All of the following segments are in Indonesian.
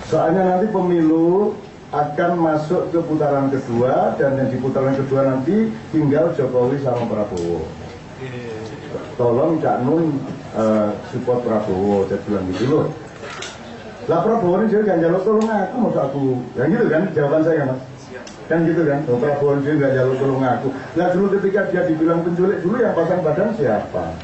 Soalnya nanti pemilu akan masuk ke putaran kedua, dan yang di putaran kedua nanti tinggal Jokowi sama Prabowo. Tolong Cak Nun support Prabowo, saya bilang gitu loh. Lah Prabowo ini juga jalur tolong aku, mau aku, yang gitu kan jawaban saya mas. Kan gitu kan, Prabowo ini juga jalur tolong aku. Lah dulu ketika dia dibilang penculik, dulu yang pasang badan siapa?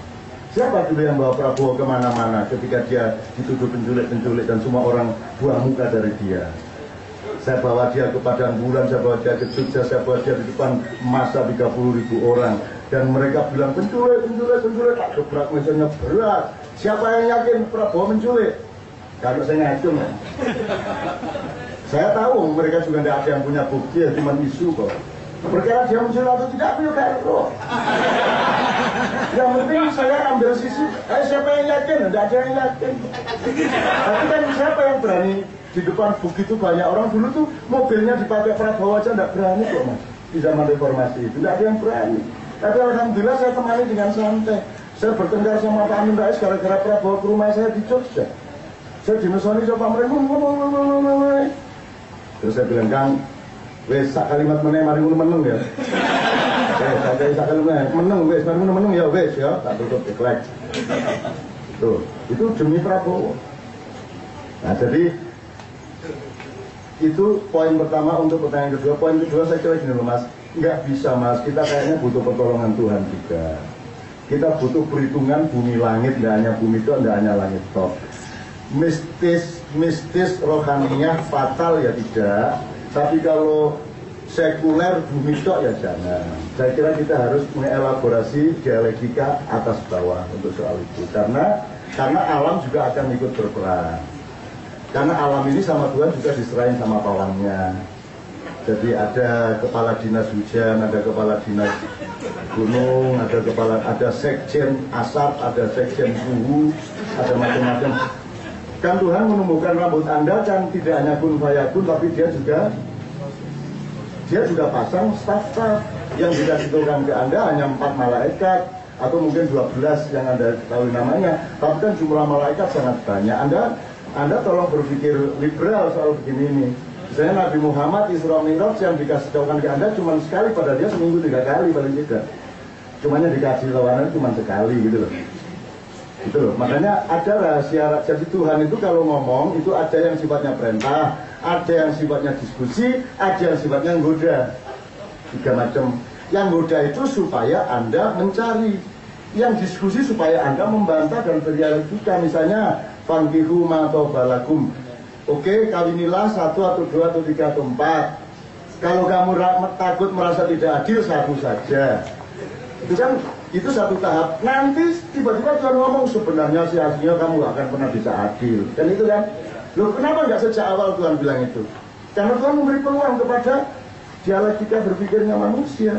Siapa dulu yang bawa Prabowo kemana-mana ketika dia dituduh penculik dan semua orang buang muka dari dia? Saya bawa dia ke Padang Bulan, saya bawa dia ke Jogja, saya bawa dia di depan massa 30.000 orang. Dan mereka bilang penculik, tak gebrak mesinnya berat. Siapa yang yakin Prabowo menculik? Kalau saya ngacung ya. Saya tahu mereka juga tidak ada yang punya bukti, ya cuma isu kok. Perkara dia menculik atau tidak, aku juga tahu. Yang penting saya ambil sisi, siapa yang yakin? Tidak ada yang yakin. Tapi kan siapa yang berani di depan begitu banyak orang? Dulu tuh mobilnya dipakai Prabowo aja tidak berani kok mas. Di zaman reformasi itu tidak ada yang berani. Tapi alhamdulillah saya temani dengan santai. Saya bertengkar sama Pak Amin Rais gara-gara Prabowo ke rumah saya di Jogja. Saya dinesoni sama Pak Amin. Terus saya bilang, Kang, wes sak kalimat mari meneng ya. Saya sak kalimat meneng wes, mari meneng ya wes ya, tak tutup iklan. Tuh, itu demi Prabowo. Nah, jadi itu poin pertama untuk pertanyaan kedua. Poin kedua saya kira gini loh mas, nggak bisa mas, kita kayaknya butuh pertolongan Tuhan juga. Kita butuh perhitungan bumi langit, nggak hanya bumi itu, nggak hanya langit toh. Mistis rohaniyah fatal ya tidak, tapi kalau sekuler bumi tok ya jangan. Saya kira kita harus mengelaborasi dialektika atas bawah untuk soal itu, karena alam juga akan ikut berperan. Karena alam ini sama Tuhan juga diserahin sama pawangnya. Jadi ada kepala dinas hujan, ada kepala dinas gunung, ada sekjen asap, ada sekjen suhu, ada macam-macam. Kan Tuhan menemukan rambut Anda kan tidak hanya kun fayakun, tapi dia juga pasang staf-staf yang bisa diturunkan ke Anda hanya 4 malaikat atau mungkin 12 yang Anda ketahui namanya. Tapi kan jumlah malaikat sangat banyak. Anda tolong berpikir liberal soal begini ini. Misalnya Nabi Muhammad Isra Mi'raj yang dikasih tahukan ke Anda cuma sekali, pada dia seminggu 3 kali paling tidak. Cumanya dikasih tahukan cuma sekali gitu loh. Gitu loh. Makanya ada rahasia. Jadi Tuhan itu kalau ngomong itu ada yang sifatnya perintah, ada yang sifatnya diskusi, ada yang sifatnya goda. 3 macam. Yang goda itu supaya Anda mencari. Yang diskusi supaya Anda membantah dan berdialektika. Misalnya fankihu ma tobalakum. Oke, kawinilah 1 atau 2 atau 3 atau 4. Kalau kamu takut merasa tidak adil, 1 saja. Itu kan, itu satu tahap. Nanti tiba-tiba Tuhan ngomong sebenarnya sih aslinya kamu gak akan pernah bisa adil. Dan itu kan, loh kenapa nggak sejak awal Tuhan bilang itu? Karena Tuhan memberi peluang kepada dialektika berpikirnya manusia.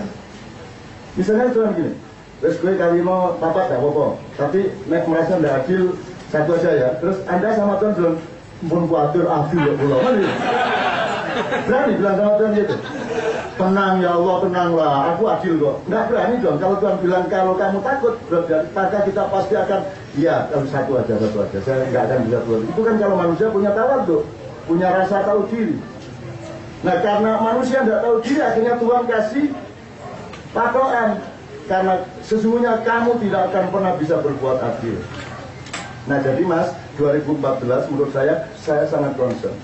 Misalnya Tuhan gini, terus gue kali mau papat gak apa-apa, tapi nek merasa tidak adil 1 aja ya. Terus Anda sama Tuhan bilang, pun kuatir adil ya pulau. Berani bilang sama Tuhan gitu? Tenang ya Allah, tenanglah, aku adil kok. Nggak berani dong. Kalau Tuhan bilang kalau kamu takut, maka kita pasti akan, iya kalau 1 aja. Saya nggak akan bisa keluar. Itu kan kalau manusia punya tawadhu, punya rasa tahu diri. Nah karena manusia nggak tahu diri, akhirnya Tuhan kasih patokan. Karena sesungguhnya kamu tidak akan pernah bisa berbuat adil. Nah jadi mas, 2014 menurut saya sangat concern.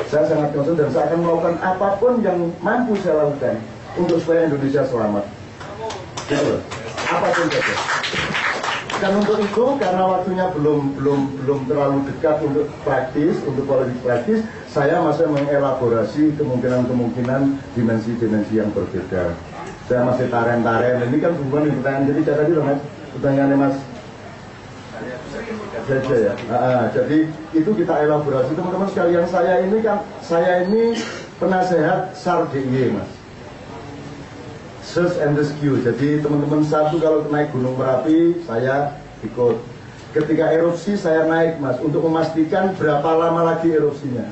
Saya sangat concern dan saya akan melakukan apapun yang mampu saya lakukan untuk supaya Indonesia selamat. Gitu. Apapun saja. Dan untuk itu karena waktunya belum terlalu dekat untuk praktis, untuk politik praktis, saya masih mengelaborasi kemungkinan dimensi-dimensi yang berbeda. Saya masih taren-taren. Ini kan bukan pertanyaan. Jadi saya tadi loh mas, pertanyaannya mas saja ya. Jadi itu kita elaborasi teman-teman sekalian. Saya ini penasehat SAR DIY mas, Search and Rescue. Jadi teman-teman satu kalau naik Gunung Merapi saya ikut. Ketika erupsi saya naik mas untuk memastikan berapa lama lagi erupsinya.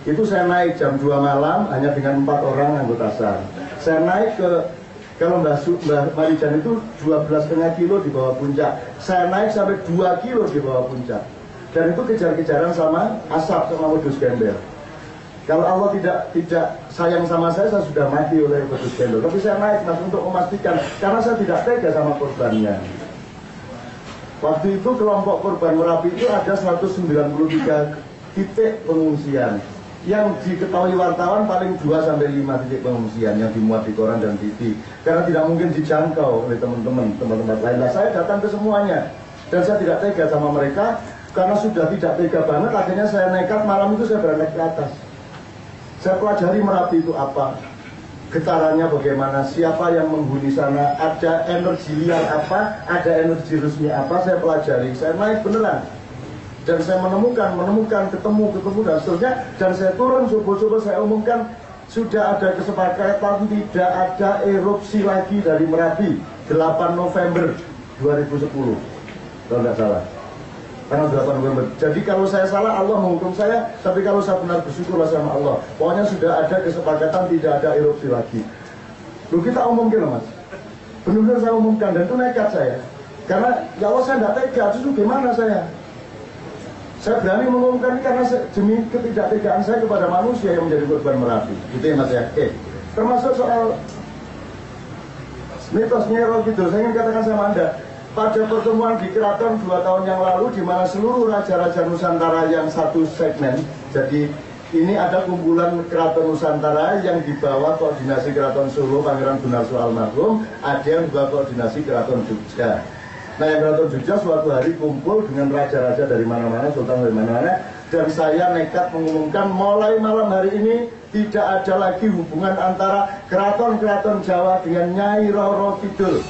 Itu saya naik jam 2 malam hanya dengan 4 orang anggota SAR. Saya naik ke, kalau Mbak Marijan itu 12,5 kilo di bawah puncak. Saya naik sampai 2 kilo di bawah puncak. Dan itu kejar-kejaran sama asap, sama wedus gembel. Kalau Allah tidak sayang sama saya sudah mati oleh wedus gembel. Tapi saya naik mas untuk memastikan, karena saya tidak tega sama korbannya. Waktu itu kelompok korban Merapi itu ada 193 titik pengungsian. Yang diketahui wartawan paling 2-5 titik pengungsian yang dimuat di koran dan TV. Karena tidak mungkin dijangkau oleh teman-teman tempat-tempat lain. Nah, saya datang ke semuanya. Dan saya tidak tega sama mereka. Karena sudah tidak tega banget, akhirnya saya nekat, malam itu saya berangkat ke atas. Saya pelajari Merapi itu apa, getarannya bagaimana, siapa yang menghuni sana, ada energi liar apa, ada energi resmi apa, saya pelajari. Saya naik beneran. Dan saya menemukan, ketemu dan seterusnya. Dan saya turun, subuh-subuh saya umumkan, sudah ada kesepakatan tidak ada erupsi lagi dari Merapi. 8 November 2010, kalau tidak salah. Tanggal 8 November. Jadi kalau saya salah Allah menghukum saya, tapi kalau saya benar bersyukurlah sama Allah. Pokoknya sudah ada kesepakatan tidak ada erupsi lagi. Loh, kita umumkan loh mas. Benar-benar saya umumkan dan itu nekat saya. Karena ya Allah saya tidak tega, justru gimana saya? Saya berani mengumumkan karena demi ketidaktegaan saya kepada manusia yang menjadi korban Merapi. Gitu ya mas ya. Termasuk soal mitos Nyero gitu, saya ingin katakan sama Anda. Pada pertemuan di Keraton 2 tahun yang lalu, di mana seluruh raja-raja Nusantara yang satu segmen, jadi ini ada kumpulan Keraton Nusantara yang dibawa koordinasi Keraton Solo, Pangeran Gunarso almarhum, ada yang dibawa koordinasi Keraton Jogja. Nah, yang Keraton Jogja suatu hari kumpul dengan raja-raja dari mana-mana, sultan dari mana-mana, dan saya nekat mengumumkan mulai malam hari ini tidak ada lagi hubungan antara keraton-keraton Jawa dengan Nyai Roro Kidul.